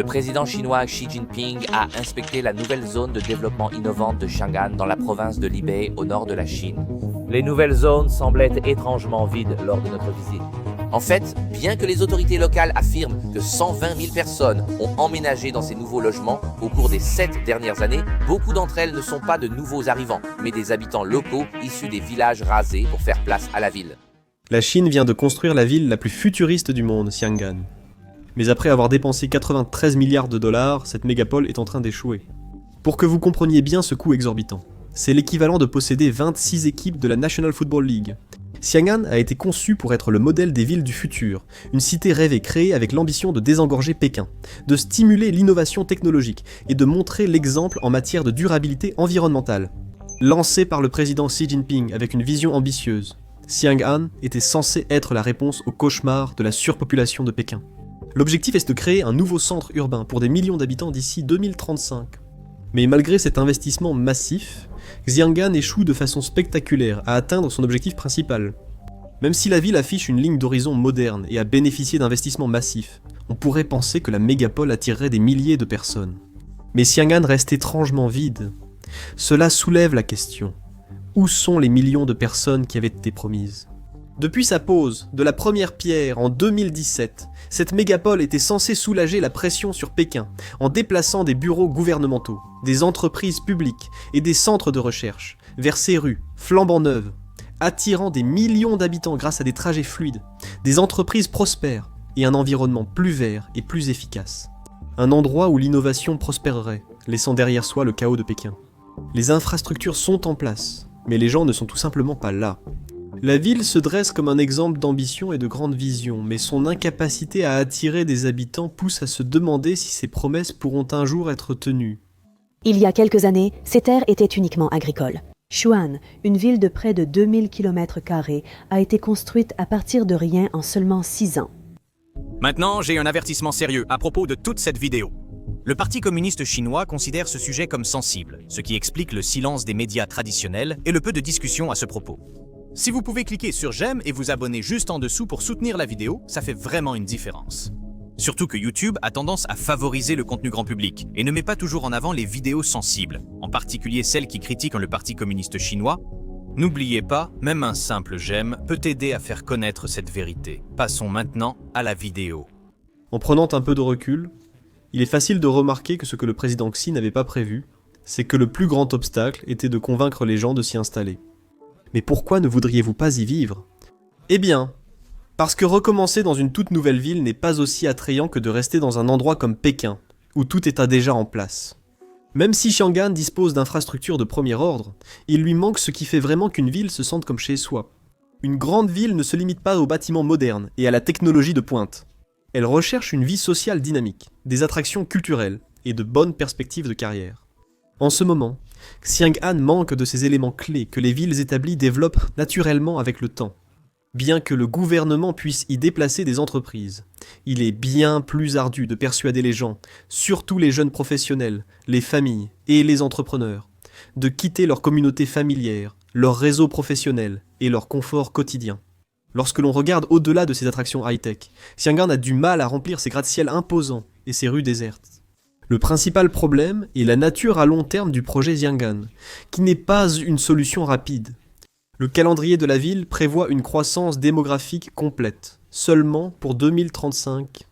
le président chinois Xi Jinping a inspecté la nouvelle zone de développement innovante de Chang'an dans la province de Libei au nord de la Chine. Les nouvelles zones semblaient étrangement vides lors de notre visite. En fait, bien que les autorités locales affirment que 120 000 personnes ont emménagé dans ces nouveaux logements au cours des 7 dernières années, beaucoup d'entre elles ne sont pas de nouveaux arrivants, mais des habitants locaux issus des villages rasés pour faire place à la ville. La Chine vient de construire la ville la plus futuriste du monde, Xiangan. Mais après avoir dépensé 93 milliards de dollars, cette mégapole est en train d'échouer. Pour que vous compreniez bien ce coût exorbitant, c'est l'équivalent de posséder 26 équipes de la National Football League. Xiangan a été conçu pour être le modèle des villes du futur, une cité rêvée créée avec l'ambition de désengorger Pékin, de stimuler l'innovation technologique et de montrer l'exemple en matière de durabilité environnementale. Lancé par le président Xi Jinping avec une vision ambitieuse, Xiangan était censé être la réponse au cauchemar de la surpopulation de Pékin. L'objectif est de créer un nouveau centre urbain pour des millions d'habitants d'ici 2035. Mais malgré cet investissement massif, Xiangan échoue de façon spectaculaire à atteindre son objectif principal. Même si la ville affiche une ligne d'horizon moderne et a bénéficié d'investissements massifs, on pourrait penser que la mégapole attirerait des milliers de personnes. Mais Xiangan reste étrangement vide. Cela soulève la question. Où sont les millions de personnes qui avaient été promises ? Depuis sa pose de la première pierre en 2017, cette mégapole était censée soulager la pression sur Pékin en déplaçant des bureaux gouvernementaux, des entreprises publiques et des centres de recherche vers ces rues flambant neuves, attirant des millions d'habitants grâce à des trajets fluides, des entreprises prospères et un environnement plus vert et plus efficace. Un endroit où l'innovation prospérerait, laissant derrière soi le chaos de Pékin. Les infrastructures sont en place, mais les gens ne sont tout simplement pas là. La ville se dresse comme un exemple d'ambition et de grande vision, mais son incapacité à attirer des habitants pousse à se demander si ces promesses pourront un jour être tenues. Il y a quelques années, ces terres étaient uniquement agricoles. Xuan, une ville de près de 2000 km², a été construite à partir de rien en seulement 6 ans. Maintenant, j'ai un avertissement sérieux à propos de toute cette vidéo. Le Parti communiste chinois considère ce sujet comme sensible, ce qui explique le silence des médias traditionnels et le peu de discussion à ce propos. Si vous pouvez cliquer sur j'aime et vous abonner juste en dessous pour soutenir la vidéo, ça fait vraiment une différence. Surtout que YouTube a tendance à favoriser le contenu grand public et ne met pas toujours en avant les vidéos sensibles, en particulier celles qui critiquent le Parti communiste chinois. N'oubliez pas, même un simple j'aime peut aider à faire connaître cette vérité. Passons maintenant à la vidéo. En prenant un peu de recul, il est facile de remarquer que ce que le président Xi n'avait pas prévu, c'est que le plus grand obstacle était de convaincre les gens de s'y installer. Mais pourquoi ne voudriez-vous pas y vivre ? Eh bien, parce que recommencer dans une toute nouvelle ville n'est pas aussi attrayant que de rester dans un endroit comme Pékin, où tout est déjà en place. Même si Xiangan dispose d'infrastructures de premier ordre, il lui manque ce qui fait vraiment qu'une ville se sente comme chez soi. Une grande ville ne se limite pas aux bâtiments modernes et à la technologie de pointe. Elle recherche une vie sociale dynamique, des attractions culturelles et de bonnes perspectives de carrière. En ce moment, Xiangan manque de ces éléments clés que les villes établies développent naturellement avec le temps. Bien que le gouvernement puisse y déplacer des entreprises, il est bien plus ardu de persuader les gens, surtout les jeunes professionnels, les familles et les entrepreneurs, de quitter leur communauté familière, leur réseau professionnel et leur confort quotidien. Lorsque l'on regarde au-delà de ces attractions high-tech, Xiangan a du mal à remplir ses gratte-ciel imposants et ses rues désertes. Le principal problème est la nature à long terme du projet Xiangan, qui n'est pas une solution rapide. Le calendrier de la ville prévoit une croissance démographique complète, seulement pour 2035.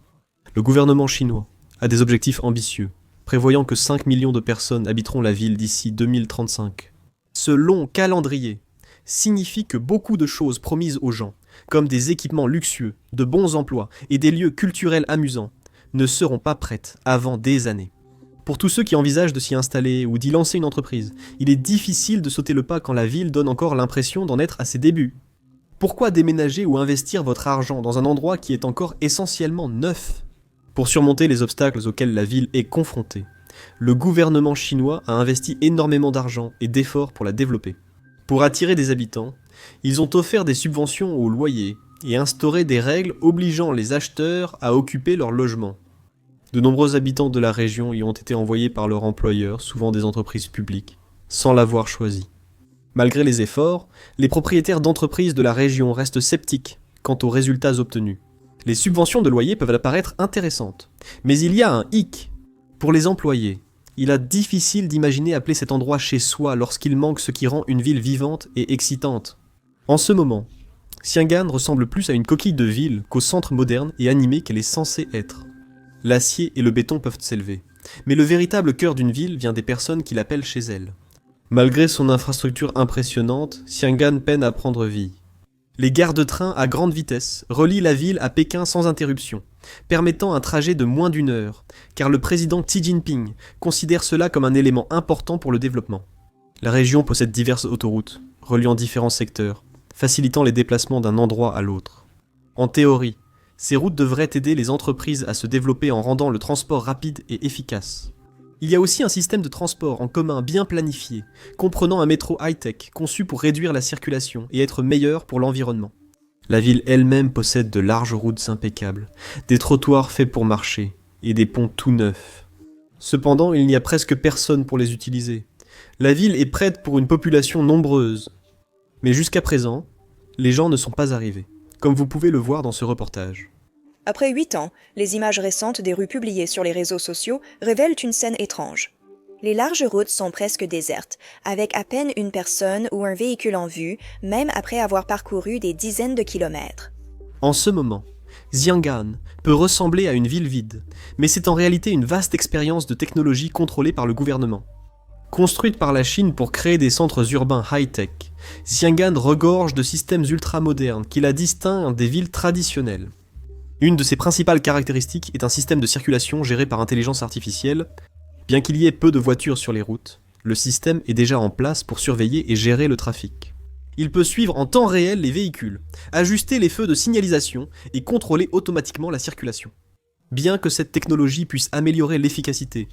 Le gouvernement chinois a des objectifs ambitieux, prévoyant que 5 millions de personnes habiteront la ville d'ici 2035. Ce long calendrier signifie que beaucoup de choses promises aux gens, comme des équipements luxueux, de bons emplois et des lieux culturels amusants, ne seront pas prêtes avant des années. Pour tous ceux qui envisagent de s'y installer ou d'y lancer une entreprise, il est difficile de sauter le pas quand la ville donne encore l'impression d'en être à ses débuts. Pourquoi déménager ou investir votre argent dans un endroit qui est encore essentiellement neuf ? Pour surmonter les obstacles auxquels la ville est confrontée, le gouvernement chinois a investi énormément d'argent et d'efforts pour la développer. Pour attirer des habitants, ils ont offert des subventions aux loyers et instauré des règles obligeant les acheteurs à occuper leur logement. De nombreux habitants de la région y ont été envoyés par leur employeur, souvent des entreprises publiques, sans l'avoir choisi. Malgré les efforts, les propriétaires d'entreprises de la région restent sceptiques quant aux résultats obtenus. Les subventions de loyer peuvent apparaître intéressantes, mais il y a un hic. Pour les employés, il est difficile d'imaginer appeler cet endroit chez soi lorsqu'il manque ce qui rend une ville vivante et excitante. En ce moment, Xiangan ressemble plus à une coquille de ville qu'au centre moderne et animé qu'elle est censée être. L'acier et le béton peuvent s'élever, mais le véritable cœur d'une ville vient des personnes qui l'appellent chez elle. Malgré son infrastructure impressionnante, Xiangan peine à prendre vie. Les gares de train à grande vitesse relient la ville à Pékin sans interruption, permettant un trajet de moins d'1 heure, car le président Xi Jinping considère cela comme un élément important pour le développement. La région possède diverses autoroutes, reliant différents secteurs, facilitant les déplacements d'un endroit à l'autre. En théorie, ces routes devraient aider les entreprises à se développer en rendant le transport rapide et efficace. Il y a aussi un système de transport en commun bien planifié, comprenant un métro high-tech conçu pour réduire la circulation et être meilleur pour l'environnement. La ville elle-même possède de larges routes impeccables, des trottoirs faits pour marcher et des ponts tout neufs. Cependant, il n'y a presque personne pour les utiliser. La ville est prête pour une population nombreuse. Mais jusqu'à présent, les gens ne sont pas arrivés, comme vous pouvez le voir dans ce reportage. Après 8 ans, les images récentes des rues publiées sur les réseaux sociaux révèlent une scène étrange. Les larges routes sont presque désertes, avec à peine une personne ou un véhicule en vue, même après avoir parcouru des dizaines de kilomètres. En ce moment, Xiangan peut ressembler à une ville vide, mais c'est en réalité une vaste expérience de technologie contrôlée par le gouvernement. Construite par la Chine pour créer des centres urbains high-tech, Xiangan regorge de systèmes ultramodernes qui la distinguent des villes traditionnelles. Une de ses principales caractéristiques est un système de circulation géré par intelligence artificielle. Bien qu'il y ait peu de voitures sur les routes, le système est déjà en place pour surveiller et gérer le trafic. Il peut suivre en temps réel les véhicules, ajuster les feux de signalisation et contrôler automatiquement la circulation. Bien que cette technologie puisse améliorer l'efficacité,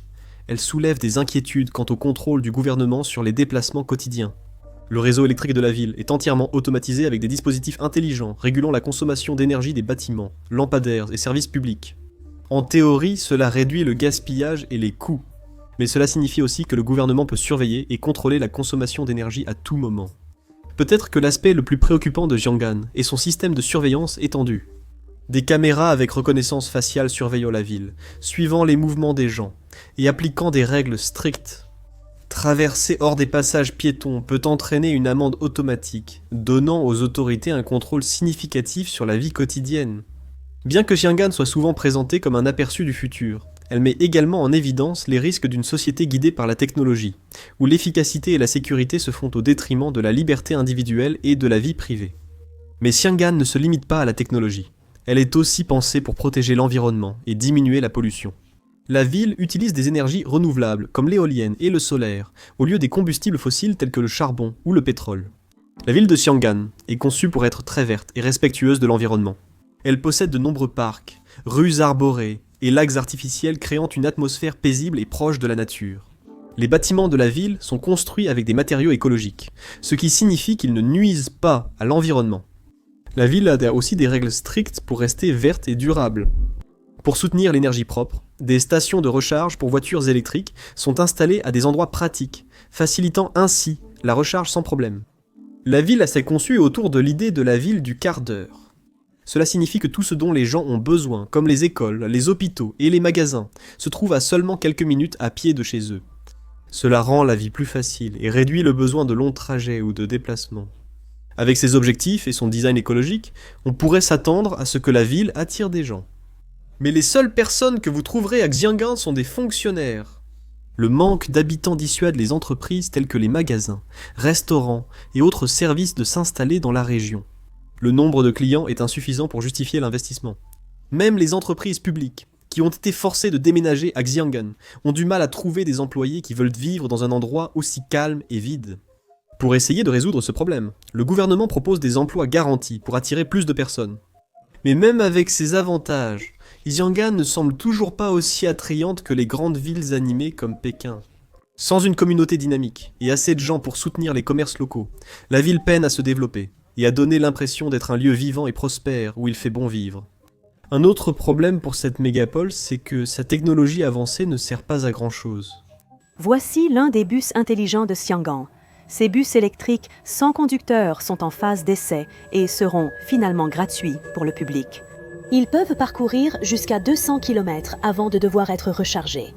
elle soulève des inquiétudes quant au contrôle du gouvernement sur les déplacements quotidiens. Le réseau électrique de la ville est entièrement automatisé avec des dispositifs intelligents régulant la consommation d'énergie des bâtiments, lampadaires et services publics. En théorie, cela réduit le gaspillage et les coûts, mais cela signifie aussi que le gouvernement peut surveiller et contrôler la consommation d'énergie à tout moment. Peut-être que l'aspect le plus préoccupant de Xiangan est son système de surveillance étendu. Des caméras avec reconnaissance faciale surveillant la ville, suivant les mouvements des gens et appliquant des règles strictes. Traverser hors des passages piétons peut entraîner une amende automatique, donnant aux autorités un contrôle significatif sur la vie quotidienne. Bien que Xiangan soit souvent présentée comme un aperçu du futur, elle met également en évidence les risques d'une société guidée par la technologie, où l'efficacité et la sécurité se font au détriment de la liberté individuelle et de la vie privée. Mais Xiangan ne se limite pas à la technologie. Elle est aussi pensée pour protéger l'environnement et diminuer la pollution. La ville utilise des énergies renouvelables, comme l'éolienne et le solaire, au lieu des combustibles fossiles tels que le charbon ou le pétrole. La ville de Xiangan est conçue pour être très verte et respectueuse de l'environnement. Elle possède de nombreux parcs, rues arborées et lacs artificiels créant une atmosphère paisible et proche de la nature. Les bâtiments de la ville sont construits avec des matériaux écologiques, ce qui signifie qu'ils ne nuisent pas à l'environnement. La ville a aussi des règles strictes pour rester verte et durable. Pour soutenir l'énergie propre, des stations de recharge pour voitures électriques sont installées à des endroits pratiques, facilitant ainsi la recharge sans problème. La ville s'est conçue autour de l'idée de la ville du quart d'heure. Cela signifie que tout ce dont les gens ont besoin, comme les écoles, les hôpitaux et les magasins, se trouve à seulement quelques minutes à pied de chez eux. Cela rend la vie plus facile et réduit le besoin de longs trajets ou de déplacements. Avec ses objectifs et son design écologique, on pourrait s'attendre à ce que la ville attire des gens. Mais les seules personnes que vous trouverez à Xiangan sont des fonctionnaires. Le manque d'habitants dissuade les entreprises telles que les magasins, restaurants et autres services de s'installer dans la région. Le nombre de clients est insuffisant pour justifier l'investissement. Même les entreprises publiques, qui ont été forcées de déménager à Xiangan, ont du mal à trouver des employés qui veulent vivre dans un endroit aussi calme et vide. Pour essayer de résoudre ce problème, le gouvernement propose des emplois garantis pour attirer plus de personnes. Mais même avec ces avantages, Xiangan ne semble toujours pas aussi attrayante que les grandes villes animées comme Pékin. Sans une communauté dynamique et assez de gens pour soutenir les commerces locaux, la ville peine à se développer et à donner l'impression d'être un lieu vivant et prospère où il fait bon vivre. Un autre problème pour cette mégapole, c'est que sa technologie avancée ne sert pas à grand chose. Voici l'un des bus intelligents de Xiangan. Ces bus électriques sans conducteur sont en phase d'essai et seront finalement gratuits pour le public. Ils peuvent parcourir jusqu'à 200 km avant de devoir être rechargés.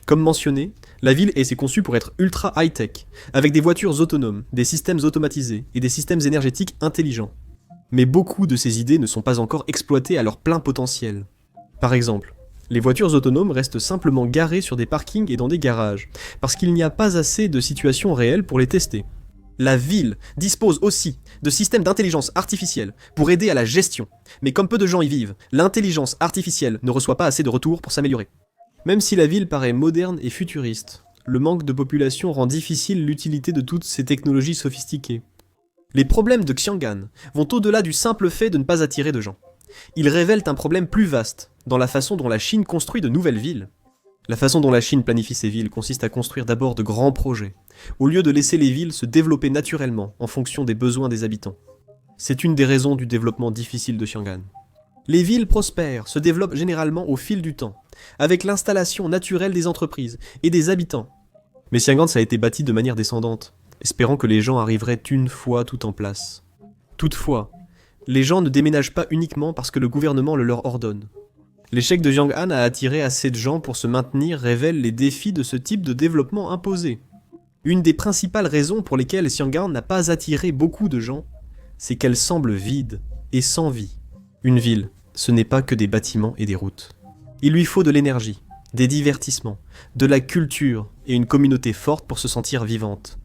Comme mentionné, la ville s'est conçue pour être ultra high-tech, avec des voitures autonomes, des systèmes automatisés et des systèmes énergétiques intelligents. Mais beaucoup de ces idées ne sont pas encore exploitées à leur plein potentiel. Par exemple, les voitures autonomes restent simplement garées sur des parkings et dans des garages, parce qu'il n'y a pas assez de situations réelles pour les tester. La ville dispose aussi de systèmes d'intelligence artificielle pour aider à la gestion, mais comme peu de gens y vivent, l'intelligence artificielle ne reçoit pas assez de retours pour s'améliorer. Même si la ville paraît moderne et futuriste, le manque de population rend difficile l'utilité de toutes ces technologies sophistiquées. Les problèmes de Xiangan vont au-delà du simple fait de ne pas attirer de gens. Ils révèlent un problème plus vaste dans la façon dont la Chine construit de nouvelles villes. La façon dont la Chine planifie ses villes consiste à construire d'abord de grands projets, au lieu de laisser les villes se développer naturellement en fonction des besoins des habitants. C'est une des raisons du développement difficile de Xiangan. Les villes prospères se développent généralement au fil du temps, avec l'installation naturelle des entreprises et des habitants. Mais Xiangan ça a été bâti de manière descendante, espérant que les gens arriveraient une fois tout en place. Toutefois, les gens ne déménagent pas uniquement parce que le gouvernement le leur ordonne. L'échec de Xiangan à attirer assez de gens pour se maintenir révèle les défis de ce type de développement imposé. Une des principales raisons pour lesquelles Xiangan n'a pas attiré beaucoup de gens, c'est qu'elle semble vide et sans vie. Une ville, ce n'est pas que des bâtiments et des routes. Il lui faut de l'énergie, des divertissements, de la culture et une communauté forte pour se sentir vivante.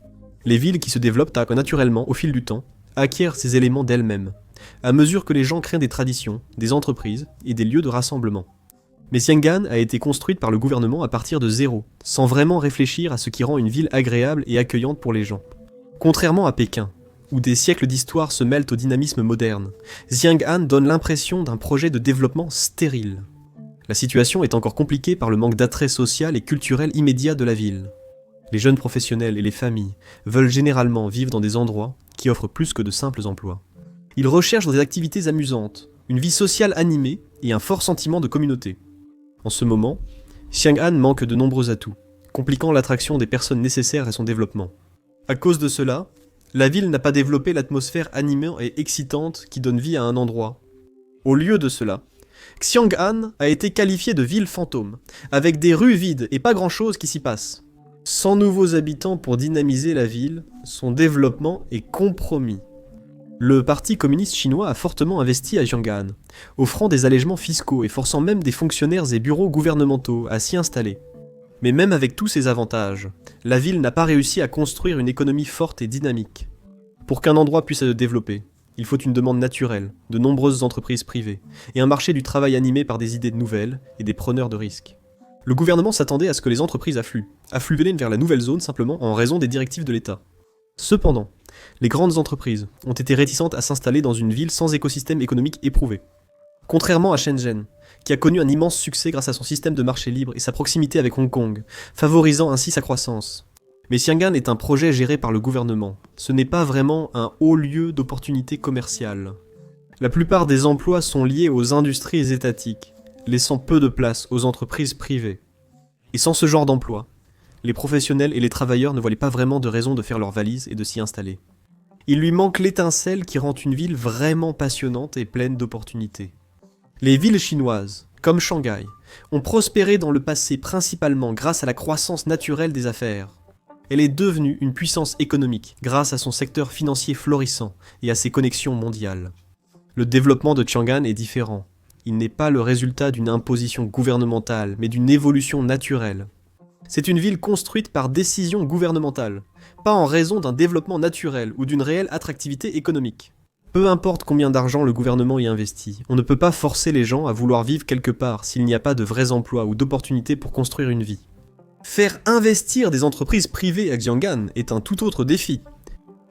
Les villes qui se développent naturellement au fil du temps acquièrent ces éléments d'elles-mêmes, à mesure que les gens créent des traditions, des entreprises et des lieux de rassemblement. Mais Xiangan a été construite par le gouvernement à partir de zéro, sans vraiment réfléchir à ce qui rend une ville agréable et accueillante pour les gens. Contrairement à Pékin, où des siècles d'histoire se mêlent au dynamisme moderne, Xiangan donne l'impression d'un projet de développement stérile. La situation est encore compliquée par le manque d'attrait social et culturel immédiat de la ville. Les jeunes professionnels et les familles veulent généralement vivre dans des endroits qui offrent plus que de simples emplois. Ils recherchent des activités amusantes, une vie sociale animée et un fort sentiment de communauté. En ce moment, Xiangan manque de nombreux atouts, compliquant l'attraction des personnes nécessaires à son développement. À cause de cela, la ville n'a pas développé l'atmosphère animée et excitante qui donne vie à un endroit. Au lieu de cela, Xiangan a été qualifiée de ville fantôme, avec des rues vides et pas grand-chose qui s'y passe. Sans nouveaux habitants pour dynamiser la ville, son développement est compromis. Le Parti communiste chinois a fortement investi à Xiangan, offrant des allègements fiscaux et forçant même des fonctionnaires et bureaux gouvernementaux à s'y installer. Mais même avec tous ces avantages, la ville n'a pas réussi à construire une économie forte et dynamique. Pour qu'un endroit puisse se développer, il faut une demande naturelle, de nombreuses entreprises privées, et un marché du travail animé par des idées nouvelles et des preneurs de risques. Le gouvernement s'attendait à ce que les entreprises affluent vers la nouvelle zone simplement en raison des directives de l'État. Cependant, les grandes entreprises ont été réticentes à s'installer dans une ville sans écosystème économique éprouvé. Contrairement à Shenzhen, qui a connu un immense succès grâce à son système de marché libre et sa proximité avec Hong Kong, favorisant ainsi sa croissance. Mais Xiangan est un projet géré par le gouvernement. Ce n'est pas vraiment un haut lieu d'opportunités commerciales. La plupart des emplois sont liés aux industries étatiques, laissant peu de place aux entreprises privées. Et sans ce genre d'emploi, les professionnels et les travailleurs ne voyaient pas vraiment de raison de faire leurs valises et de s'y installer. Il lui manque l'étincelle qui rend une ville vraiment passionnante et pleine d'opportunités. Les villes chinoises, comme Shanghai, ont prospéré dans le passé principalement grâce à la croissance naturelle des affaires. Elle est devenue une puissance économique grâce à son secteur financier florissant et à ses connexions mondiales. Le développement de Xiangan est différent. Il n'est pas le résultat d'une imposition gouvernementale, mais d'une évolution naturelle. C'est une ville construite par décision gouvernementale, pas en raison d'un développement naturel ou d'une réelle attractivité économique. Peu importe combien d'argent le gouvernement y investit, on ne peut pas forcer les gens à vouloir vivre quelque part s'il n'y a pas de vrais emplois ou d'opportunités pour construire une vie. Faire investir des entreprises privées à Xiangan est un tout autre défi.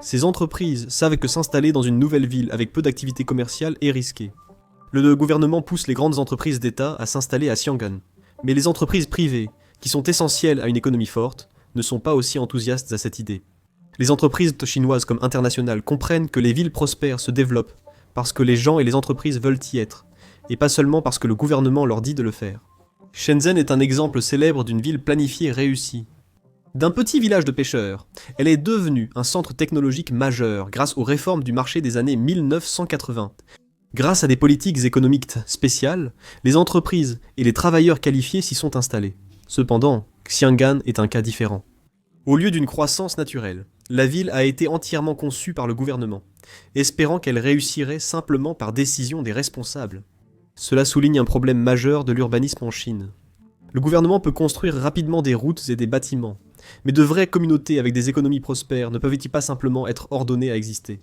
Ces entreprises savent que s'installer dans une nouvelle ville avec peu d'activités commerciales est risqué. Le gouvernement pousse les grandes entreprises d'État à s'installer à Xiangan, mais les entreprises privées, qui sont essentielles à une économie forte, ne sont pas aussi enthousiastes à cette idée. Les entreprises chinoises comme internationales comprennent que les villes prospères se développent parce que les gens et les entreprises veulent y être, et pas seulement parce que le gouvernement leur dit de le faire. Shenzhen est un exemple célèbre d'une ville planifiée réussie. D'un petit village de pêcheurs, elle est devenue un centre technologique majeur grâce aux réformes du marché des années 1980, Grâce à des politiques économiques spéciales, les entreprises et les travailleurs qualifiés s'y sont installés. Cependant, Xiangan est un cas différent. Au lieu d'une croissance naturelle, la ville a été entièrement conçue par le gouvernement, espérant qu'elle réussirait simplement par décision des responsables. Cela souligne un problème majeur de l'urbanisme en Chine. Le gouvernement peut construire rapidement des routes et des bâtiments, mais de vraies communautés avec des économies prospères ne peuvent-ils pas simplement être ordonnées à exister?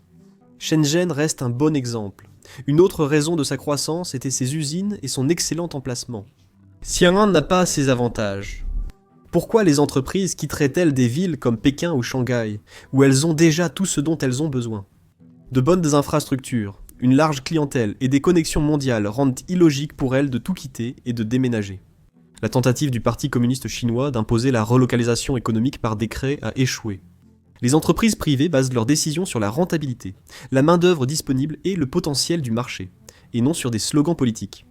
Shenzhen reste un bon exemple. Une autre raison de sa croissance était ses usines et son excellent emplacement. Xi'an n'a pas ces avantages. Pourquoi les entreprises quitteraient-elles des villes comme Pékin ou Shanghai, où elles ont déjà tout ce dont elles ont besoin? De bonnes infrastructures, une large clientèle et des connexions mondiales rendent illogique pour elles de tout quitter et de déménager. La tentative du Parti communiste chinois d'imposer la relocalisation économique par décret a échoué. Les entreprises privées basent leurs décisions sur la rentabilité, la main-d'œuvre disponible et le potentiel du marché, et non sur des slogans politiques.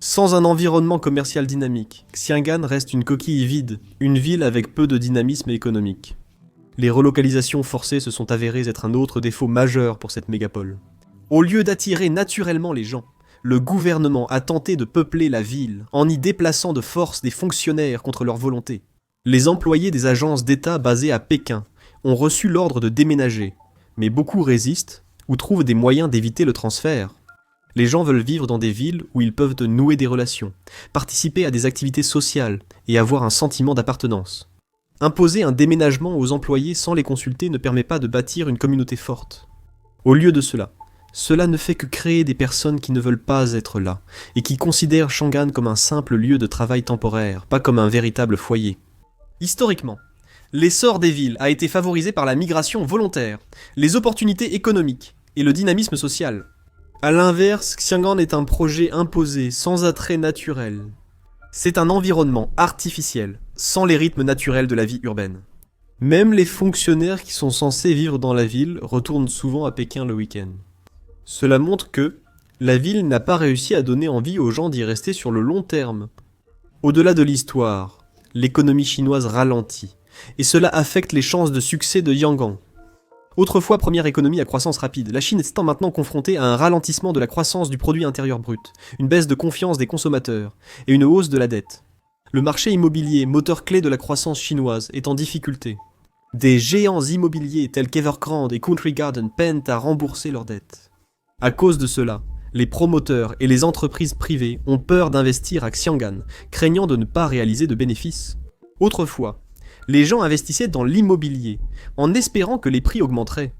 Sans un environnement commercial dynamique, Xiangan reste une coquille vide, une ville avec peu de dynamisme économique. Les relocalisations forcées se sont avérées être un autre défaut majeur pour cette mégapole. Au lieu d'attirer naturellement les gens, le gouvernement a tenté de peupler la ville en y déplaçant de force des fonctionnaires contre leur volonté. Les employés des agences d'État basées à Pékin ont reçu l'ordre de déménager, mais beaucoup résistent ou trouvent des moyens d'éviter le transfert. Les gens veulent vivre dans des villes où ils peuvent nouer des relations, participer à des activités sociales et avoir un sentiment d'appartenance. Imposer un déménagement aux employés sans les consulter ne permet pas de bâtir une communauté forte. Au lieu de cela, cela ne fait que créer des personnes qui ne veulent pas être là, et qui considèrent Shenzhen comme un simple lieu de travail temporaire, pas comme un véritable foyer. Historiquement, l'essor des villes a été favorisé par la migration volontaire, les opportunités économiques et le dynamisme social. A l'inverse, Xiangan est un projet imposé, sans attrait naturel. C'est un environnement artificiel, sans les rythmes naturels de la vie urbaine. Même les fonctionnaires qui sont censés vivre dans la ville retournent souvent à Pékin le week-end. Cela montre que la ville n'a pas réussi à donner envie aux gens d'y rester sur le long terme. Au-delà de l'histoire, l'économie chinoise ralentit, et cela affecte les chances de succès de Yangon. Autrefois première économie à croissance rapide, la Chine étant maintenant confrontée à un ralentissement de la croissance du produit intérieur brut, une baisse de confiance des consommateurs et une hausse de la dette. Le marché immobilier, moteur clé de la croissance chinoise, est en difficulté. Des géants immobiliers tels qu'Evergrande et Country Garden peinent à rembourser leurs dettes. À cause de cela, les promoteurs et les entreprises privées ont peur d'investir à Xiangan, craignant de ne pas réaliser de bénéfices. Autrefois, les gens investissaient dans l'immobilier, en espérant que les prix augmenteraient.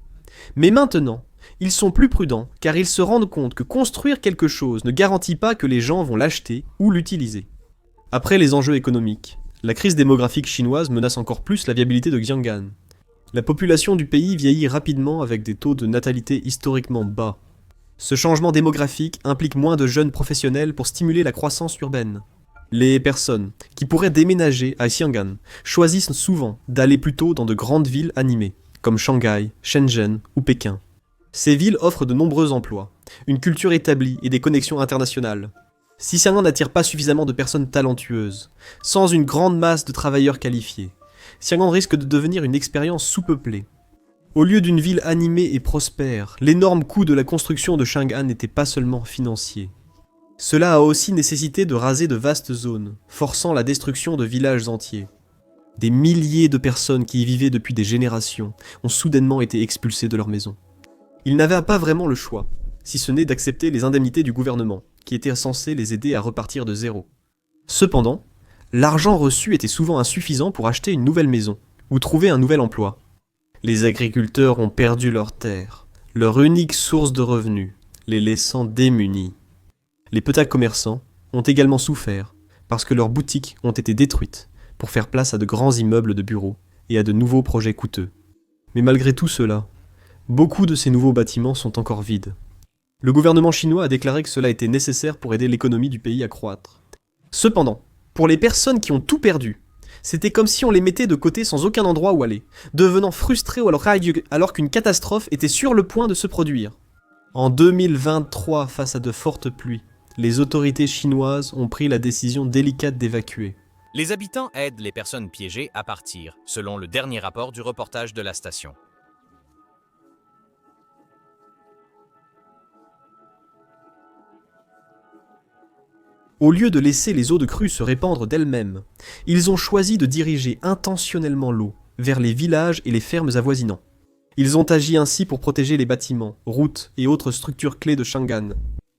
Mais maintenant, ils sont plus prudents, car ils se rendent compte que construire quelque chose ne garantit pas que les gens vont l'acheter ou l'utiliser. Après les enjeux économiques, la crise démographique chinoise menace encore plus la viabilité de Xiangan. La population du pays vieillit rapidement avec des taux de natalité historiquement bas. Ce changement démographique implique moins de jeunes professionnels pour stimuler la croissance urbaine. Les personnes qui pourraient déménager à Xiangan choisissent souvent d'aller plutôt dans de grandes villes animées, comme Shanghai, Shenzhen ou Pékin. Ces villes offrent de nombreux emplois, une culture établie et des connexions internationales. Si Xiangan n'attire pas suffisamment de personnes talentueuses, sans une grande masse de travailleurs qualifiés, Xiangan risque de devenir une expérience sous-peuplée. Au lieu d'une ville animée et prospère, l'énorme coût de la construction de Shenzhen n'était pas seulement financier. Cela a aussi nécessité de raser de vastes zones, forçant la destruction de villages entiers. Des milliers de personnes qui y vivaient depuis des générations ont soudainement été expulsées de leur maison. Ils n'avaient pas vraiment le choix, si ce n'est d'accepter les indemnités du gouvernement, qui étaient censées les aider à repartir de zéro. Cependant, l'argent reçu était souvent insuffisant pour acheter une nouvelle maison, ou trouver un nouvel emploi. Les agriculteurs ont perdu leurs terres, leur unique source de revenus, les laissant démunis. Les petits commerçants ont également souffert parce que leurs boutiques ont été détruites pour faire place à de grands immeubles de bureaux et à de nouveaux projets coûteux. Mais malgré tout cela, beaucoup de ces nouveaux bâtiments sont encore vides. Le gouvernement chinois a déclaré que cela était nécessaire pour aider l'économie du pays à croître. Cependant, pour les personnes qui ont tout perdu, c'était comme si on les mettait de côté sans aucun endroit où aller, devenant frustrés alors qu'une catastrophe était sur le point de se produire. En 2023, face à de fortes pluies, les autorités chinoises ont pris la décision délicate d'évacuer. Les habitants aident les personnes piégées à partir, selon le dernier rapport du reportage de la station. Au lieu de laisser les eaux de crue se répandre d'elles-mêmes, ils ont choisi de diriger intentionnellement l'eau vers les villages et les fermes avoisinants. Ils ont agi ainsi pour protéger les bâtiments, routes et autres structures clés de Chang'an.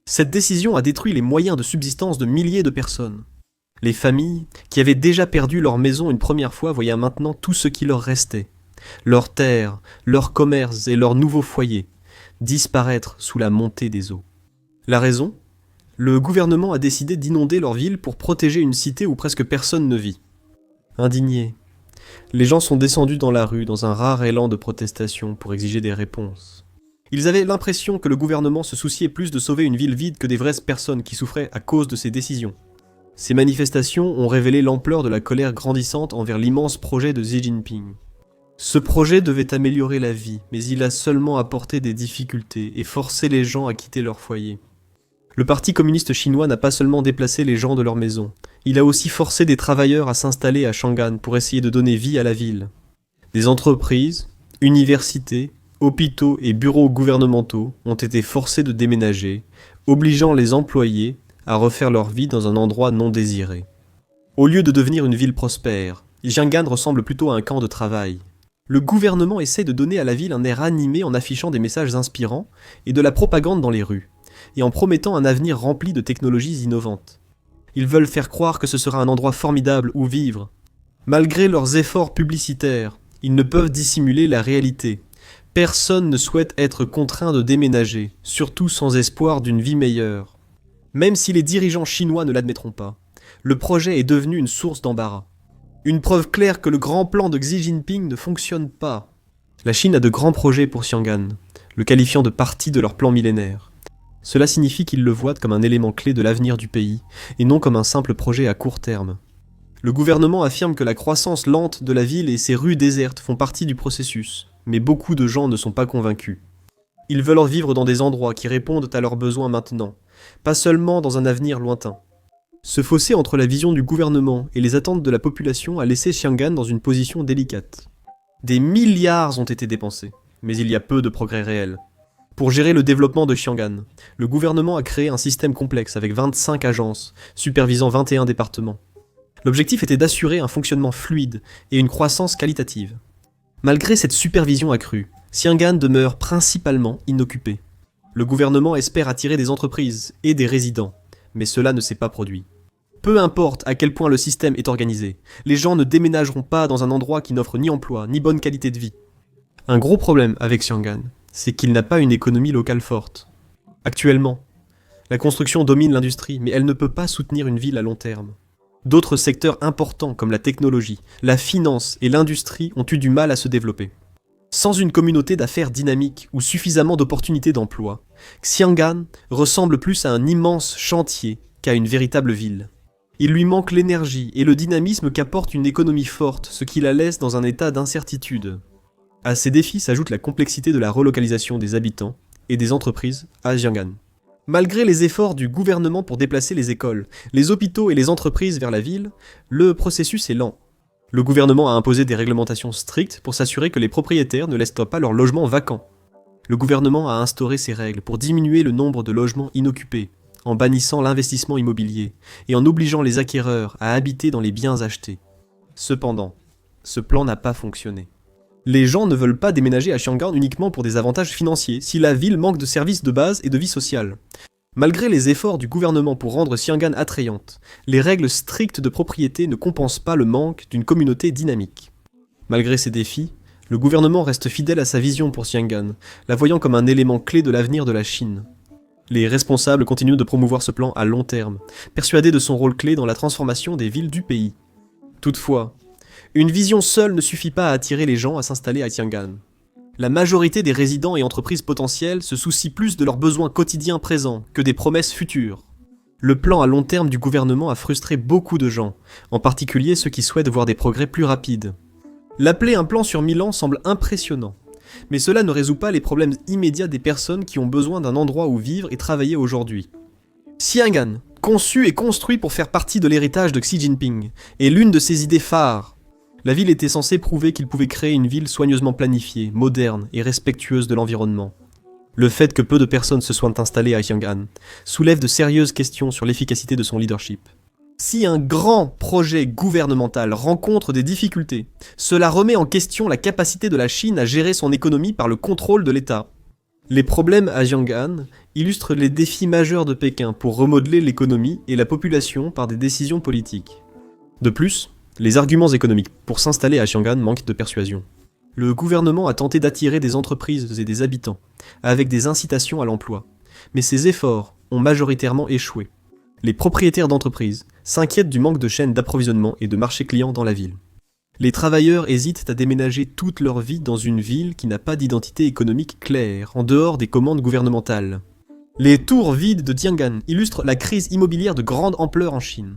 Cette décision a détruit les moyens de subsistance de milliers de personnes. Les familles, qui avaient déjà perdu leur maison une première fois, voyaient maintenant tout ce qui leur restait. Leurs terres, leurs commerces et leurs nouveaux foyers disparaître sous la montée des eaux. La raison ? Le gouvernement a décidé d'inonder leur ville pour protéger une cité où presque personne ne vit. Indignés, les gens sont descendus dans la rue dans un rare élan de protestation pour exiger des réponses. Ils avaient l'impression que le gouvernement se souciait plus de sauver une ville vide que des vraies personnes qui souffraient à cause de ses décisions. Ces manifestations ont révélé l'ampleur de la colère grandissante envers l'immense projet de Xi Jinping. Ce projet devait améliorer la vie, mais il a seulement apporté des difficultés et forcé les gens à quitter leur foyer. Le Parti communiste chinois n'a pas seulement déplacé les gens de leur maison, il a aussi forcé des travailleurs à s'installer à Chang'an pour essayer de donner vie à la ville. Des entreprises, universités, hôpitaux et bureaux gouvernementaux ont été forcés de déménager, obligeant les employés à refaire leur vie dans un endroit non désiré. Au lieu de devenir une ville prospère, Chang'an ressemble plutôt à un camp de travail. Le gouvernement essaie de donner à la ville un air animé en affichant des messages inspirants et de la propagande dans les rues, et en promettant un avenir rempli de technologies innovantes. Ils veulent faire croire que ce sera un endroit formidable où vivre. Malgré leurs efforts publicitaires, ils ne peuvent dissimuler la réalité. Personne ne souhaite être contraint de déménager, surtout sans espoir d'une vie meilleure. Même si les dirigeants chinois ne l'admettront pas, le projet est devenu une source d'embarras. Une preuve claire que le grand plan de Xi Jinping ne fonctionne pas. La Chine a de grands projets pour Chang'an, le qualifiant de partie de leur plan millénaire. Cela signifie qu'ils le voient comme un élément clé de l'avenir du pays, et non comme un simple projet à court terme. Le gouvernement affirme que la croissance lente de la ville et ses rues désertes font partie du processus, mais beaucoup de gens ne sont pas convaincus. Ils veulent vivre dans des endroits qui répondent à leurs besoins maintenant, pas seulement dans un avenir lointain. Ce fossé entre la vision du gouvernement et les attentes de la population a laissé Chang'an dans une position délicate. Des milliards ont été dépensés, mais il y a peu de progrès réels. Pour gérer le développement de Chang'an, le gouvernement a créé un système complexe avec 25 agences, supervisant 21 départements. L'objectif était d'assurer un fonctionnement fluide et une croissance qualitative. Malgré cette supervision accrue, Chang'an demeure principalement inoccupé. Le gouvernement espère attirer des entreprises et des résidents, mais cela ne s'est pas produit. Peu importe à quel point le système est organisé, les gens ne déménageront pas dans un endroit qui n'offre ni emploi ni bonne qualité de vie. Un gros problème avec Chang'an, c'est qu'il n'a pas une économie locale forte. Actuellement, la construction domine l'industrie, mais elle ne peut pas soutenir une ville à long terme. D'autres secteurs importants comme la technologie, la finance et l'industrie ont eu du mal à se développer. Sans une communauté d'affaires dynamique ou suffisamment d'opportunités d'emploi, Chang'an ressemble plus à un immense chantier qu'à une véritable ville. Il lui manque l'énergie et le dynamisme qu'apporte une économie forte, ce qui la laisse dans un état d'incertitude. À ces défis s'ajoute la complexité de la relocalisation des habitants et des entreprises à Chang'an. Malgré les efforts du gouvernement pour déplacer les écoles, les hôpitaux et les entreprises vers la ville, le processus est lent. Le gouvernement a imposé des réglementations strictes pour s'assurer que les propriétaires ne laissent pas leurs logements vacants. Le gouvernement a instauré ces règles pour diminuer le nombre de logements inoccupés, en bannissant l'investissement immobilier et en obligeant les acquéreurs à habiter dans les biens achetés. Cependant, ce plan n'a pas fonctionné. Les gens ne veulent pas déménager à Chang'an uniquement pour des avantages financiers, si la ville manque de services de base et de vie sociale. Malgré les efforts du gouvernement pour rendre Chang'an attrayante, les règles strictes de propriété ne compensent pas le manque d'une communauté dynamique. Malgré ces défis, le gouvernement reste fidèle à sa vision pour Chang'an, la voyant comme un élément clé de l'avenir de la Chine. Les responsables continuent de promouvoir ce plan à long terme, persuadés de son rôle clé dans la transformation des villes du pays. Toutefois, une vision seule ne suffit pas à attirer les gens à s'installer à Chang'an. La majorité des résidents et entreprises potentielles se soucient plus de leurs besoins quotidiens présents que des promesses futures. Le plan à long terme du gouvernement a frustré beaucoup de gens, en particulier ceux qui souhaitent voir des progrès plus rapides. L'appeler un plan sur 1000 ans semble impressionnant, mais cela ne résout pas les problèmes immédiats des personnes qui ont besoin d'un endroit où vivre et travailler aujourd'hui. Chang'an, conçu et construit pour faire partie de l'héritage de Xi Jinping, est l'une de ses idées phares. La ville était censée prouver qu'il pouvait créer une ville soigneusement planifiée, moderne et respectueuse de l'environnement. Le fait que peu de personnes se soient installées à Xiang'an soulève de sérieuses questions sur l'efficacité de son leadership. Si un grand projet gouvernemental rencontre des difficultés, cela remet en question la capacité de la Chine à gérer son économie par le contrôle de l'État. Les problèmes à Xiang'an illustrent les défis majeurs de Pékin pour remodeler l'économie et la population par des décisions politiques. De plus, les arguments économiques pour s'installer à Xiang'an manquent de persuasion. Le gouvernement a tenté d'attirer des entreprises et des habitants, avec des incitations à l'emploi, mais ces efforts ont majoritairement échoué. Les propriétaires d'entreprises s'inquiètent du manque de chaînes d'approvisionnement et de marché client dans la ville. Les travailleurs hésitent à déménager toute leur vie dans une ville qui n'a pas d'identité économique claire, en dehors des commandes gouvernementales. Les tours vides de Tiang'an illustrent la crise immobilière de grande ampleur en Chine.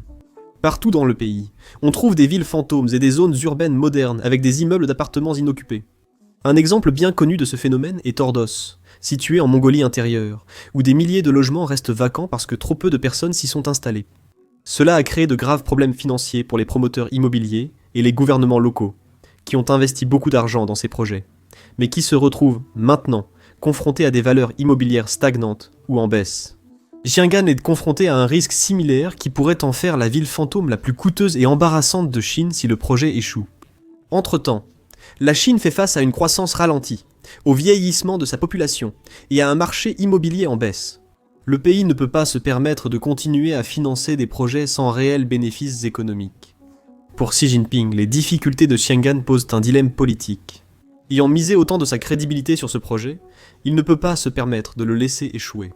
Partout dans le pays, on trouve des villes fantômes et des zones urbaines modernes avec des immeubles d'appartements inoccupés. Un exemple bien connu de ce phénomène est Ordos, situé en Mongolie intérieure, où des milliers de logements restent vacants parce que trop peu de personnes s'y sont installées. Cela a créé de graves problèmes financiers pour les promoteurs immobiliers et les gouvernements locaux, qui ont investi beaucoup d'argent dans ces projets, mais qui se retrouvent maintenant confrontés à des valeurs immobilières stagnantes ou en baisse. Xiang'an est confronté à un risque similaire qui pourrait en faire la ville fantôme la plus coûteuse et embarrassante de Chine si le projet échoue. Entre-temps, la Chine fait face à une croissance ralentie, au vieillissement de sa population et à un marché immobilier en baisse. Le pays ne peut pas se permettre de continuer à financer des projets sans réels bénéfices économiques. Pour Xi Jinping, les difficultés de Xiang'an posent un dilemme politique. Ayant misé autant de sa crédibilité sur ce projet, il ne peut pas se permettre de le laisser échouer.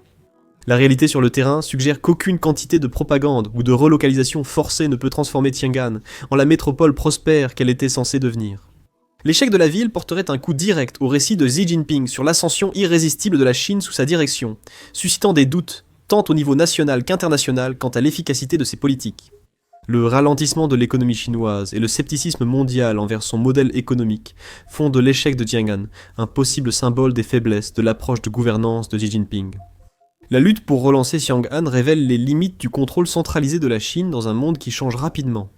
La réalité sur le terrain suggère qu'aucune quantité de propagande ou de relocalisation forcée ne peut transformer Xiang'an en la métropole prospère qu'elle était censée devenir. L'échec de la ville porterait un coup direct au récit de Xi Jinping sur l'ascension irrésistible de la Chine sous sa direction, suscitant des doutes tant au niveau national qu'international quant à l'efficacité de ses politiques. Le ralentissement de l'économie chinoise et le scepticisme mondial envers son modèle économique font de l'échec de Xiang'an un possible symbole des faiblesses de l'approche de gouvernance de Xi Jinping. La lutte pour relancer Xiang'an révèle les limites du contrôle centralisé de la Chine dans un monde qui change rapidement.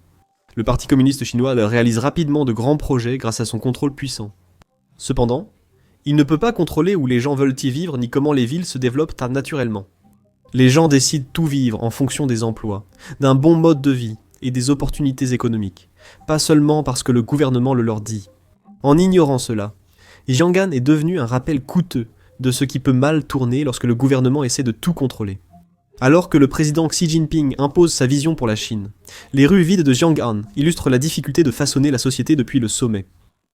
Le Parti communiste chinois réalise rapidement de grands projets grâce à son contrôle puissant. Cependant, il ne peut pas contrôler où les gens veulent y vivre ni comment les villes se développent naturellement. Les gens décident tout vivre en fonction des emplois, d'un bon mode de vie et des opportunités économiques, pas seulement parce que le gouvernement le leur dit. En ignorant cela, Xiang'an est devenu un rappel coûteux de ce qui peut mal tourner lorsque le gouvernement essaie de tout contrôler. Alors que le président Xi Jinping impose sa vision pour la Chine, les rues vides de Xiang'an illustrent la difficulté de façonner la société depuis le sommet.